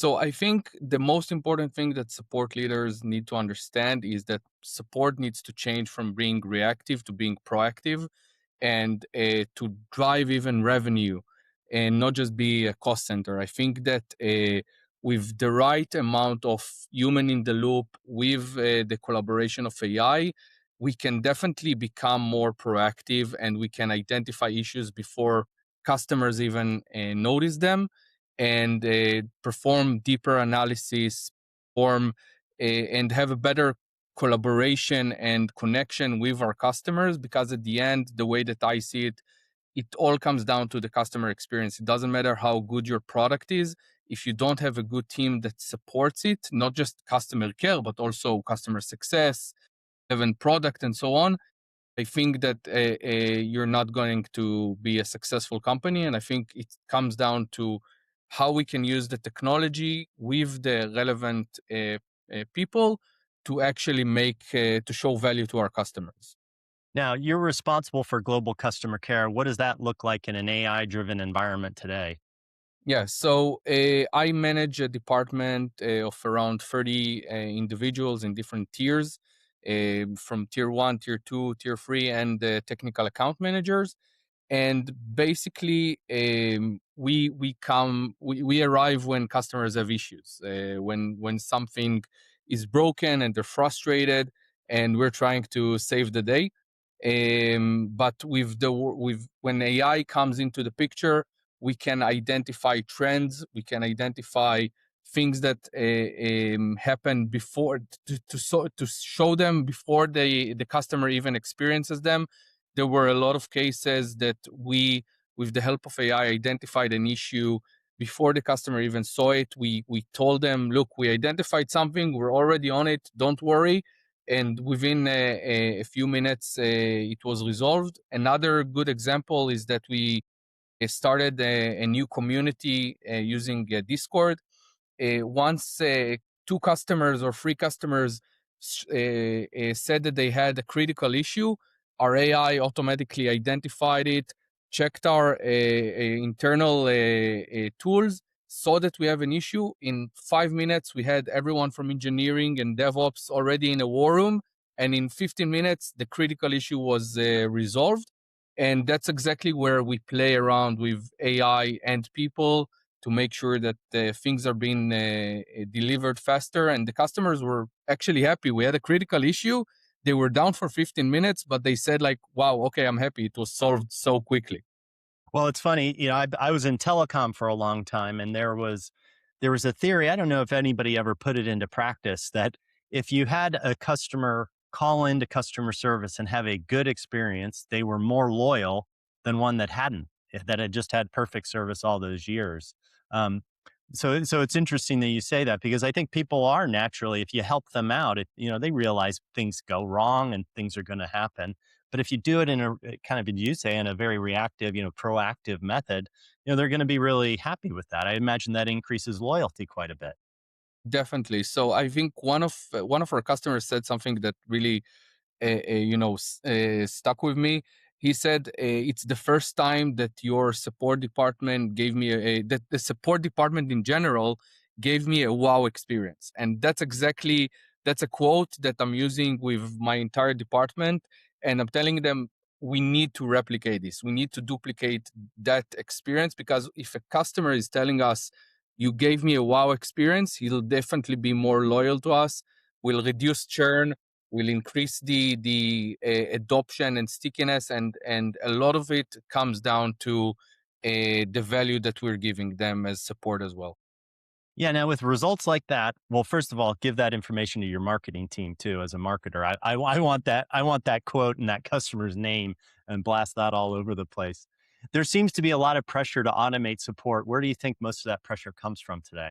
So I think the most important thing that support leaders need to understand is that support needs to change from being reactive to being proactive and to drive even revenue and not just be a cost center. I think that with the right amount of human in the loop, with the collaboration of AI, we can definitely become more proactive and we can identify issues before customers even notice them and perform deeper analysis, form and have a better collaboration and connection with our customers. Because at the end, the way that I see it, it all comes down to the customer experience. It doesn't matter how good your product is. If you don't have a good team that supports it, not just customer care, but also customer success, even product and so on, I think that you're not going to be a successful company. And I think it comes down to how we can use the technology with the relevant people to actually to show value to our customers. Now, you're responsible for global customer care. What does that look like in an AI driven environment today? Yeah, so I manage a department of around 30 individuals in different tiers, from tier one, tier two, tier three, and technical account managers. And basically we arrive when customers have issues, when something is broken and they're frustrated and we're trying to save the day. But with when AI comes into the picture, we can identify trends, we can identify things that happen before to show them before the customer even experiences them. There were a lot of cases that we, with the help of AI, identified an issue before the customer even saw it. We told them, look, we identified something, we're already on it, don't worry. And within a few minutes, it was resolved. Another good example is that we started a new community using Discord. Once two customers or three customers said that they had a critical issue, our AI automatically identified it, checked our internal tools, saw that we have an issue. In 5 minutes, we had everyone from engineering and DevOps already in a war room. And in 15 minutes, the critical issue was resolved. And that's exactly where we play around with AI and people to make sure that things are being delivered faster. And the customers were actually happy. We had a critical issue. They were down for 15 minutes, but they said like, wow, okay, I'm happy. It was solved so quickly. Well, it's funny, I was in telecom for a long time, and there was a theory. I don't know if anybody ever put it into practice that if you had a customer call into customer service and have a good experience, they were more loyal than one that hadn't, that had just had perfect service all those years. Um, so it's interesting that you say that because I think people are naturally, if you help them out, they realize things go wrong and things are going to happen. But if you do it in a kind of, as you say, in a very reactive, proactive method, they're going to be really happy with that. I imagine that increases loyalty quite a bit. Definitely. So I think one of our customers said something that really stuck with me. He said, "It's the first time that your support department gave me that the support department in general gave me a wow experience." And that's a quote that I'm using with my entire department, and I'm telling them we need to replicate this. We need to duplicate that experience because if a customer is telling us you gave me a wow experience, he'll definitely be more loyal to us. Will reduce churn, will increase the adoption and stickiness, and a lot of it comes down to the value that we're giving them as support as well. Yeah. Now, with results like that, well, first of all, give that information to your marketing team too. As a marketer, I want that. I want that quote and that customer's name and blast that all over the place. There seems to be a lot of pressure to automate support. Where do you think most of that pressure comes from today?